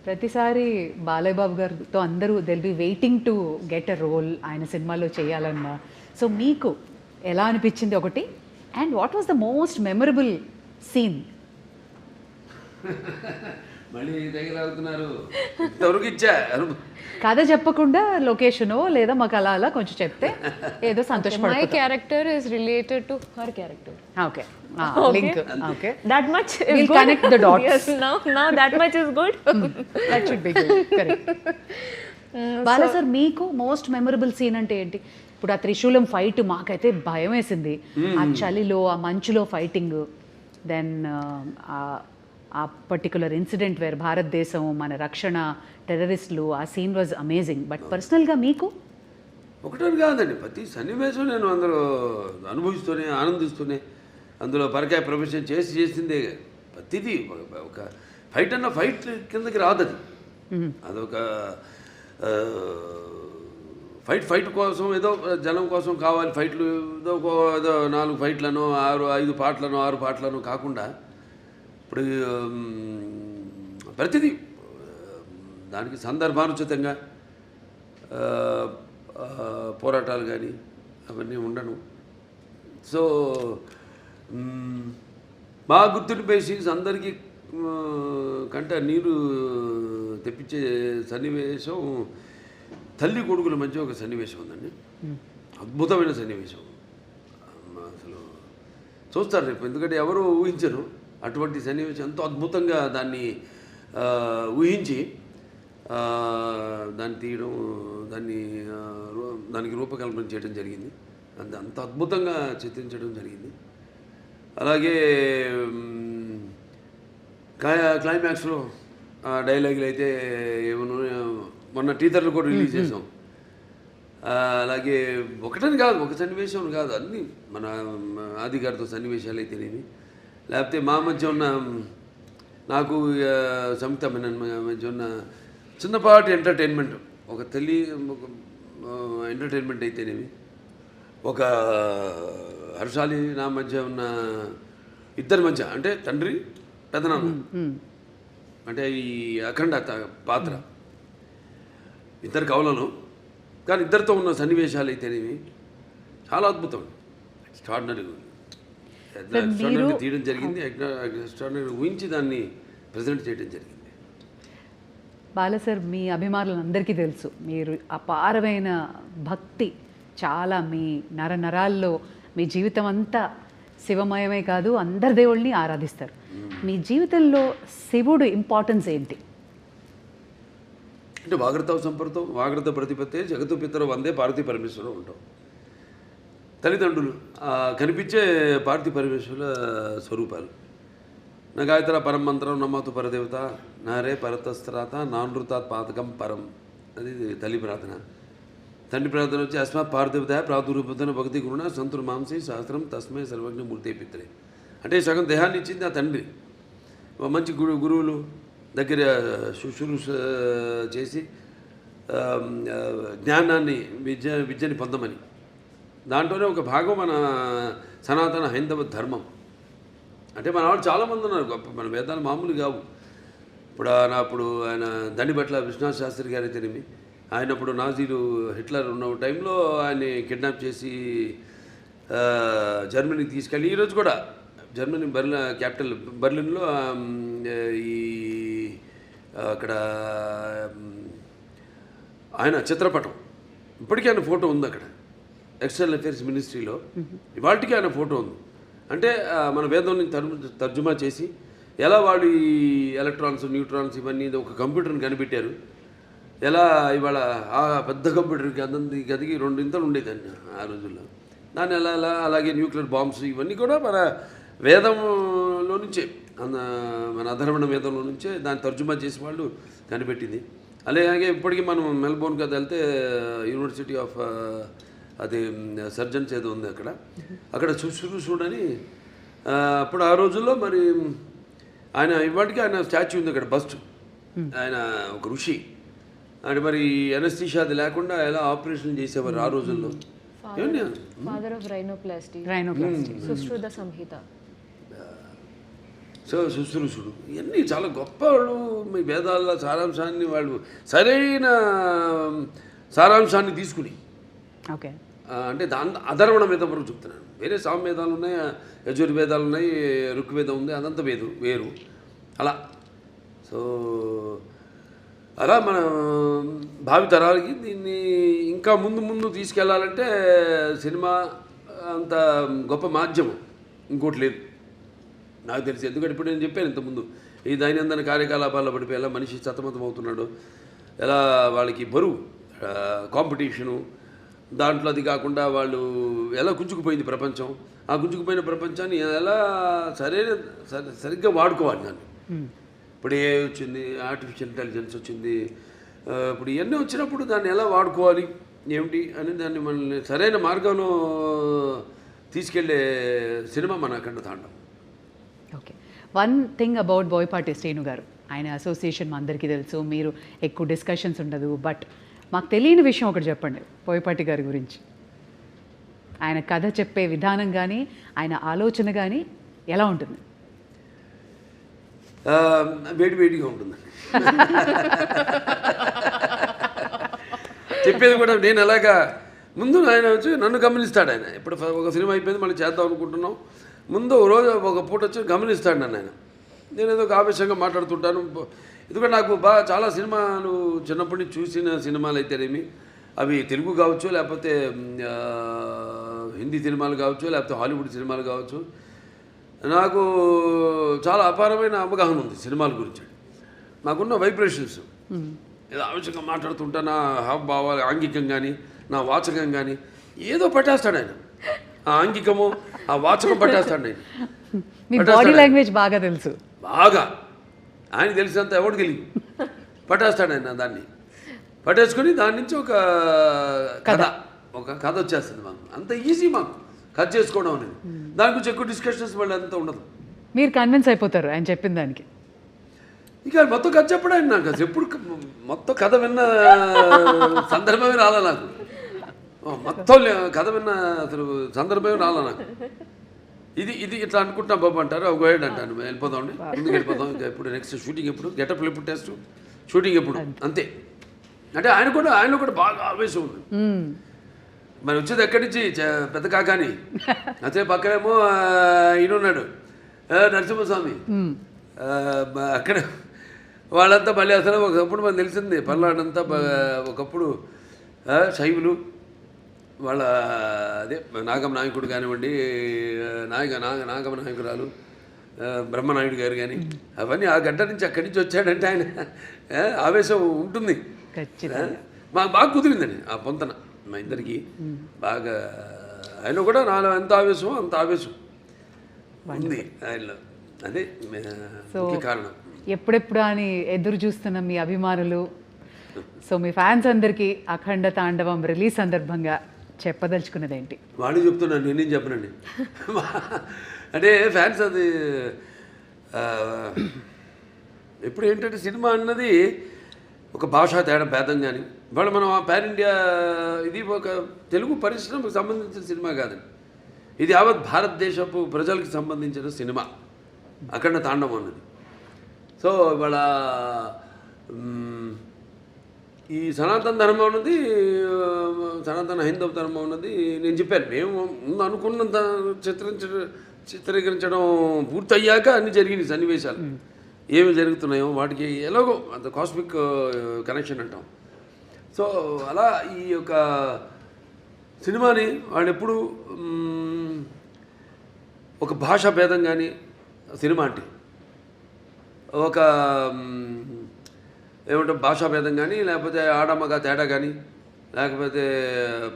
ప్రతిసారి బాలయ్య బాబు గారితో అందరూ they'll be waiting to get a role ఆయన సినిమాలో చేయాలన్నా. సో మీకు ఎలా అనిపించింది ఒకటి, and what was the most memorable scene? మళ్ళీ తగిలాగుతున్నారు, ఇంతవరకు ఇచ్చా కథ చెప్పకుండా లొకేషనో లేదా మాకు అలా అలా కొంచెం చెప్తే ఏదో My సంతోషపడుతుంది. character is related to her character. Okay, link. Okay, That much is We'll good. connect the dots. Yes, now that much is good. That should be good. Correct. Bala sir, మీకు మోస్ట్ మెమరబుల్ సీన్ అంటే ఏంటి? ఇప్పుడు ఆ త్రిశూలం fight మాకైతే భయం వేసింది, ఆ చలిలో ఆ మంచులో ఫైటింగ్, దెన్ ఆ పర్టికులర్ ఇన్సిడెంట్ వేర్ భారతదేశం మన రక్షణ, టెర్రరిస్టులు, ఆ సీన్ వాజ్ అమేజింగ్. బట్ పర్సనల్గా మీకు? ఒకటని కాదండి, ప్రతి సన్నివేశం నేను అందులో అనుభవిస్తూనే ఆనందిస్తూనే అందులో పరకాయ ప్రొఫెషన్ చేసిందే. ప్రతిదీ ఒక ఫైట్ అన్న ఫైట్ కిందకి రాదు అది. అదొక ఫైట్ కోసం ఏదో జనం కోసం కావాలి ఫైట్లు, ఏదో 4 ఫైట్లను 5 పాటలను 6 పాటలను కాకుండా ఇప్పుడు ప్రతిదీ దానికి సందర్భానుచితంగా పోరాటాలు కానీ అవన్నీ ఉండను. సో బాగా గుర్తుండిపోయే సీన్స్, అందరికీ కంట నీరు తెప్పించే సన్నివేశం తల్లి కొడుకుల మధ్య ఒక సన్నివేశం ఉందండి, అద్భుతమైన సన్నివేశం. అసలు చూస్తారు రేపు, ఎందుకంటే ఎవరు ఊహించరు అటువంటి సన్నివేశం. ఎంతో అద్భుతంగా దాన్ని ఊహించి దాన్ని తీయడం, దానికి రూపకల్పన చేయడం జరిగింది. అంత అద్భుతంగా చిత్రించడం జరిగింది. అలాగే క్లైమాక్స్లో డైలాగులు అయితే ఏమన్నా మొన్న టీజర్లు కూడా రిలీజ్ చేసాం. అలాగే ఒకటని కాదు, ఒక సన్నివేశం కాదు, అన్నీ మన ఆది గారితో సన్నివేశాలు అయితేనేమి, లేకపోతే మా మధ్య ఉన్న నాకు సంయుక్త మధ్య ఉన్న చిన్నపాటి ఎంటర్టైన్మెంట్, ఒక ఎంటర్టైన్మెంట్ అయితేనేమి, ఒక హర్షాలి నా మధ్య ఉన్న ఇద్దరి మధ్య, అంటే తండ్రి పెదనాన్న, అంటే ఈ అఖండ పాత్ర ఇద్దరు కవులను, కానీ ఇద్దరితో ఉన్న సన్నివేశాలు అయితేనేవి చాలా అద్భుతం, ఎక్స్ట్రాడినరీ తీయడం జరిగింది. ఎక్స్ట్రాడినరీ ఊహించి దాన్ని ప్రజెంట్ చేయడం జరిగింది. బాలా సార్, మీ అభిమానులందరికీ తెలుసు మీరు అపారమైన భక్తి, చాలా మీ నరాల్లో, మీ జీవితం అంతా శివమయమే కాదు, అందరి దేవుళ్ళని ఆరాధిస్తారు. మీ జీవితంలో శివుడు ఇంపార్టెన్స్ ఏంటి? అంటే వాగ్రత సంపర్తం, వాగ్రత ప్రతిపత్తే జగత్తు పితరు వందే పార్వతీ పరమేశ్వరం ఉంటాం. తల్లిదండ్రులు కనిపించే పార్వతీ పరమేశ్వరుల స్వరూపాలు. నా గాయత్ర పరం మంత్రం నమ్మతు పరదేవత నారే పరతస్త్రాత నానృతాత్ పాతకం పరం, అది తల్లి ప్రార్థన. తండ్రి ప్రార్థన వచ్చి అస్మాత్ పార్థివత ప్రాదురూపతన భక్తి గురుణ సంతుర్ మాంసి శాస్త్రం తస్మే సర్వజ్ఞ మూర్తి పిత్రే. అంటే సగం దేహాన్ని ఇచ్చింది ఆ తండ్రి. మంచి గురువులు దగ్గర శుశ్రూష చేసి జ్ఞానాన్ని విద్యని పొందమని. దాంట్లోనే ఒక భాగం మన సనాతన హైందవ ధర్మం. అంటే మన వాళ్ళు చాలామంది ఉన్నారు గొప్ప, మన వేదాలు మామూలు కావు. అప్పుడు ఆయన దండిబట్ల విశ్వనాథ్ శాస్త్రి గారు అయితేనేమి, ఆయనప్పుడు నాజీలు హిట్లర్ ఉన్న టైంలో ఆయన్ని కిడ్నాప్ చేసి జర్మనీకి తీసుకెళ్ళి ఈరోజు కూడా జర్మనీ క్యాపిటల్ బర్లిన్లో ఈ అక్కడ ఆయన చిత్రపటం ఇప్పటికీ ఆయన ఫోటో ఉంది అక్కడ ఎక్స్టర్నల్ అఫేర్స్ మినిస్ట్రీలో. ఇవాళకి ఆయన ఫోటో ఉంది. అంటే మన వేదాన్ని తర్జుమా చేసి ఎలా వాళ్ళు ఈ ఎలక్ట్రాన్స్ న్యూట్రాన్స్ ఇవన్నీ ఒక కంప్యూటర్ని కనిపెట్టారు. ఎలా ఇవాళ ఆ పెద్ద కంప్యూటర్కి అందంది గదికి 2 ఇంతలు ఉండేదాన్ని ఆ రోజుల్లో. దాన్ని ఎలా అలాగే న్యూక్లియర్ బాంబ్స్ ఇవన్నీ కూడా మన వేదంలో నుంచే, మన అధర్వణ వేదంలో నుంచే దాన్ని తర్జుమా చేసి వాళ్ళు కనిపెట్టింది. అలాగే ఇప్పటికీ మనం మెల్బోర్న్ కదా వెళ్తే యూనివర్సిటీ ఆఫ్ అది సర్జన్స్ ఏదో ఉంది అక్కడ శుశ్రూషుడని అప్పుడు ఆ రోజుల్లో మరి ఆయన ఇవాటికి ఆయన స్టాచ్యూ ఉంది అక్కడ, బస్ట్. ఆయన ఒక ఋషి. అంటే మరి ఎనస్థీషియా అది లేకుండా ఎలా ఆపరేషన్ చేసేవారు ఆ రోజుల్లో. Father of rhinoplasty. Sushruta Samhita. So శుశ్రూషుడు ఇవన్నీ చాలా గొప్ప వాళ్ళు. మీ వేదాల సారాంశాన్ని వాళ్ళు సరైన సారాంశాన్ని తీసుకుని ఓకే అంటే అధర్వణ వేదం వరకు చెప్తున్నాను. వేరే సామవేదాలు ఉన్నాయి, యజుర్వేదాలు ఉన్నాయి, ఋగ్వేదం ఉంది, అదంతా వేరు అలా. సో అలా మన భావి తరాలకి దీన్ని ఇంకా ముందు తీసుకెళ్లాలంటే సినిమా అంత గొప్ప మాధ్యమం ఇంకోటి లేదు నాకు తెలిసి. ఎందుకంటే ఇప్పుడు నేను చెప్పాను ఇంతకుముందు, ఈ దైనందిన కార్యకలాపాల్లో పడిపోయి ఎలా మనిషి సతమతం అవుతున్నాడు, ఎలా వాళ్ళకి బరువు కాంపిటీషను, దాంట్లో అది కాకుండా వాళ్ళు ఎలా గుంజుకుపోయింది ప్రపంచం. ఆ గుంజుకుపోయిన ప్రపంచాన్ని ఎలా సరిగ్గా వాడుకోవాలి దాన్ని. ఇప్పుడు ఏ వచ్చింది, ఆర్టిఫిషియల్ ఇంటెలిజెన్స్ వచ్చింది, ఇప్పుడు ఇవన్నీ వచ్చినప్పుడు దాన్ని ఎలా వాడుకోవాలి ఏమిటి అని దాన్ని మనల్ని సరైన మార్గంలో తీసుకెళ్లే సినిమా మన అఖండ తాండవం. Okay, one thing about Boyapati Srinu గారు, ఆయన అసోసియేషన్ మా అందరికీ తెలుసు, మీరు ఎక్కువ డిస్కషన్స్ ఉండదు, బట్ మాకు తెలియని విషయం ఒకటి చెప్పండి బోయపాటి గారి గురించి. ఆయన కథ చెప్పే విధానం కానీ ఆయన ఆలోచన కానీ ఎలా ఉంటుంది? వేడిగా ఉంటుంది. చెప్పేది కూడా నేను ఎలాగా ముందు ఆయన వచ్చి నన్ను గమనిస్తాడు. ఆయన ఇప్పుడు ఒక సినిమా అయిపోయింది మళ్ళీ చేద్దాం అనుకుంటున్నాం, ముందు రోజు ఒక పూట వచ్చి గమనిస్తాడు నన్ను ఆయన. నేను ఏదో ఒక ఆవేశంగా మాట్లాడుతుంటాను. ఎందుకంటే నాకు చాలా సినిమాలు చిన్నప్పటి నుంచి చూసిన సినిమాలు అయితేనేమి, అవి తెలుగు కావచ్చు, లేకపోతే హిందీ సినిమాలు కావచ్చు, లేకపోతే హాలీవుడ్ సినిమాలు కావచ్చు, నాకు చాలా అపారమైన అవగాహన ఉంది సినిమాల గురించి. నాకున్న వైబ్రేషన్స్ ఏదో ఆవేశంగా మాట్లాడుతుంటా, నా హావభావాలు ఆంగికం కానీ నా వాచకం కానీ ఏదో పట్టేస్తాడు ఆయన. ఆ ఆంగికము ఆ వాచకం పట్టేస్తాడు ఆయన. మీ బాడీ లాంగ్వేజ్ బాగా తెలుసు, బాగా ఆయన తెలిసినంత ఎవరికి తెలియదు. పట్టేస్తాడు ఆయన దాన్ని, పట్టేసుకొని దాని నుంచి ఒక కథ వచ్చేస్తుంది మాకు. అంత ఈజీ మాకు కథ చేసుకోవడం అనేది. దాని గురించి ఎక్కువ డిస్కషన్స్ మళ్ళీ అంతా ఉండదు. మీరు కన్విన్స్ అయిపోతారు ఆయన చెప్పిన దానికి. ఇక మొత్తం కథ చెప్పడం ఆయన నాకు అసలు ఎప్పుడు మొత్తం కథ విన్న సందర్భమే రాలా నాకు. మొత్తం కథ విన్న అసలు సందర్భమే రాలా నాకు. ఇది ఇట్లా అనుకుంటున్నా బాబు అంటారు, ఒక వేడు అంటాను, వెళ్ళిపోతామండి ముందుకు వెళ్ళిపోతాం. ఇంకా ఎప్పుడు నెక్స్ట్ షూటింగ్ ఎప్పుడు, గెటప్లు ఎప్పుడు, టెస్ట్ షూటింగ్ ఎప్పుడు, అంతే. అంటే ఆయనలో కూడా బాగా ఆవేశం ఉంది. మరి వచ్చేది ఎక్కడి నుంచి పెద్ద కాకాని, అదే పక్కనేమో ఈయనున్నాడు నరసింహస్వామి, అక్కడ వాళ్ళంతా మళ్ళీ అసలు ఒకప్పుడు మనకు తెలిసింది పల్నాడంతా ఒకప్పుడు శైవులు, వాళ్ళ అదే నాగమ నాయకుడు కానివ్వండి, నాగమ నాయకురాలు బ్రహ్మనాయుడు గారు కానీ, అవన్నీ ఆ గడ్డ నుంచి అక్కడి నుంచి వచ్చాడంటే ఆయన ఆవేశం ఉంటుంది. మాకు బాగా కుదిరిందండి ఆ పొంతన మా ఇద్దరికి బాగా. ఆయన కూడా నాలో ఎంత ఆవేశమో అంత ఆవేశం ఉంది ఆయనలో. అదే ముఖ్య కారణం. ఎప్పుడెప్పుడు అని ఎదురు చూస్తున్న మీ అభిమానులు సో మీ ఫ్యాన్స్ అందరికీ అఖండ తాండవం రిలీజ్ సందర్భంగా చెప్పదలుచుకున్నది ఏంటి? వాడిని చెప్తున్నాను, నేనేం చెప్పనండి. అంటే ఫ్యాన్స్ అది ఇప్పుడు ఏంటంటే సినిమా అన్నది ఒక భాషా తేడా భేదం కానీ ఇవాళ మనం ఆ పాన్ ఇండియా ఇది ఒక తెలుగు పరిశ్రమకు సంబంధించిన సినిమా కాదండి, ఇది యావత్ భారతదేశపు ప్రజలకు సంబంధించిన సినిమా అఖండ తాండవం అన్నది. సో ఇవాళ ఈ సనాతన ధర్మం ఉన్నది, సనాతన హైందవ ధర్మం ఉన్నది. నేను చెప్పాను, మేము ముందు అనుకున్నంత చిత్రీకరించడం పూర్తయ్యాక అన్ని జరిగినాయి సన్నివేశాలు, ఏమి జరుగుతున్నాయో వాటికి ఎలాగో అంత కాస్మిక్ కనెక్షన్ అంటాం. సో అలా ఈ యొక్క సినిమాని వాళ్ళు ఎప్పుడు ఒక భాషా భేదం కానీ సినిమా అంటే ఒక ఏమంటాం భాషా భేదం కానీ లేకపోతే ఆడమ్మగా తేడా కానీ లేకపోతే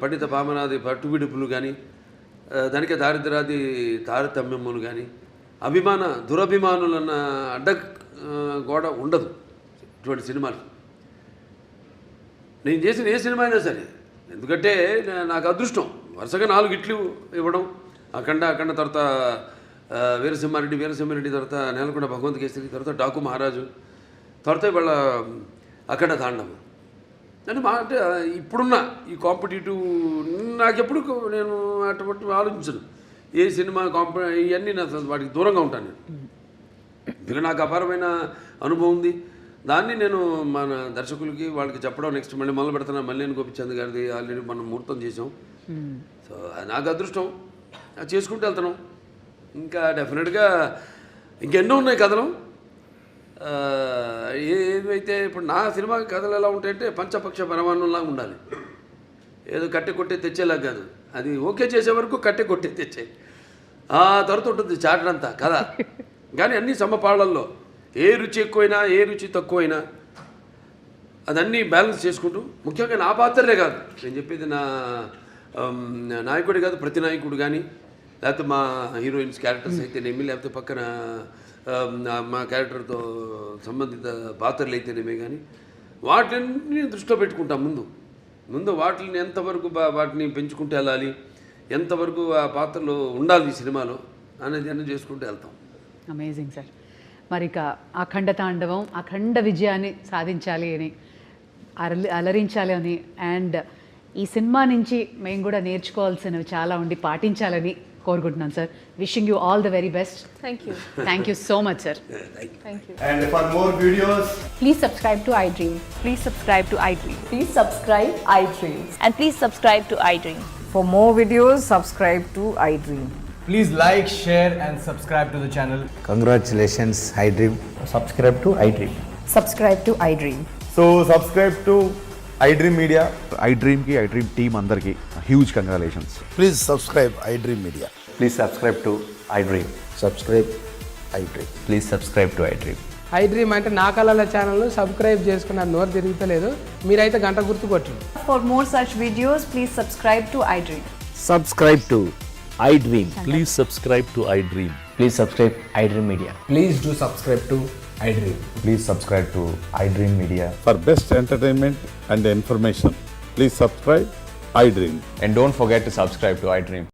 పండిత పామనాది పట్టువిడుపులు కానీ దానికే దారిద్రాది తారతమ్యములు కానీ దురభిమానులన్న అడ్డ గోడ ఉండదు ఇటువంటి సినిమాలు. నేను చేసిన ఏ సినిమా అయినా సరే, ఎందుకంటే నాకు అదృష్టం వరుసగా 4 హిట్లు ఇవ్వడం, అఖండ తర్వాత వీరసింహారెడ్డి తర్వాత నేలకొండ భగవంత్ కేసరి, తర్వాత డాకు మహారాజు, తర్వాత ఇవాళ అఖండ తాండవం. అంటే అంటే ఇప్పుడున్న ఈ కాంపిటేటివ్ నాకెప్పుడు నేను అటువంటి ఆలోచించను. ఏ సినిమా ఇవన్నీ నా వాటికి దూరంగా ఉంటాను నేను. ఇంకా నాకు అపారమైన అనుభవం ఉంది, దాన్ని నేను మన దర్శకులకి వాళ్ళకి చెప్పడం. నెక్స్ట్ మళ్ళీ మొదలు పెడుతున్నా మల్లేని గోపిచంద్ గారిది ఆల్రెడీ మనం ముహూర్తం చేసాం. సో నాకు అదృష్టం, అది చేసుకుంటూ వెళ్తున్నాం. ఇంకా డెఫినెట్గా ఇంకెన్నో ఉన్నాయి కథలు. ఏదైతే ఇప్పుడు నా సినిమా కథలు ఎలా ఉంటాయంటే పంచపక్ష పరమాణంలాగా ఉండాలి, ఏదో కట్టె కొట్టే తెచ్చేలా కాదు. అది ఓకే చేసే వరకు కట్టె కొట్టే తెచ్చే ఆ తర్వాత ఉంటుంది చాటంతా కథ. కానీ అన్ని సమపాళ్ళల్లో ఏ రుచి ఎక్కువైనా ఏ రుచి తక్కువైనా అదన్నీ బ్యాలెన్స్ చేసుకుంటూ, ముఖ్యంగా నా పాత్రలే కాదు నేను చెప్పేది, నా నాయకుడే కాదు ప్రతి నాయకుడు కానీ, లేకపోతే మా హీరోయిన్స్ క్యారెక్టర్స్ అయితేనేమి, లేకపోతే పక్కన మా క్యారెక్టర్తో సంబంధిత పాత్రలు అయితేనేమే కానీ వాటిని దృష్టిలో పెట్టుకుంటాం. ముందు వాటిని ఎంతవరకు వాటిని పెంచుకుంటూ వెళ్ళాలి, ఎంతవరకు ఆ పాత్రలో ఉండాలి ఈ సినిమాలో అనేది అన్నీ చేసుకుంటూ వెళ్తాం. Amazing sir. మరి ఇక అఖండ తాండవం అఖండ విజయాన్ని సాధించాలి అని, అలరించాలి అని, అండ్ ఈ సినిమా నుంచి మేము కూడా నేర్చుకోవాల్సినవి చాలా ఉండి పాటించాలని కోరుకుంటున్నాను sir. Wishing you all the very best. Thank you so much sir. Thank you. And for more videos, Please subscribe to iDream. Please subscribe to iDream. Please subscribe iDream. And please subscribe to iDream. For more videos, subscribe to iDream. please like, share and subscribe to the channel. Congratulations, iDream. Subscribe to iDream. Subscribe to iDream. So subscribe to iDream Media. iDream ki iDream team andarki huge congratulations. Please subscribe iDream Media. Please subscribe to iDream. Subscribe iDream. Please subscribe to iDream. iDream అంటే నా కళల ఛానల్ను subscribe చేసుకున్నారు, నోరు తిరుగుతలేదు, మీరైతే గంట గుర్తు కొట్టండి. For more such videos, please subscribe to iDream. Subscribe to iDream. Please subscribe to iDream. Please subscribe iDream Media. Please do subscribe to iDream. Please subscribe to iDream Media. For best entertainment and information, please subscribe iDream. And don't forget to subscribe to iDream.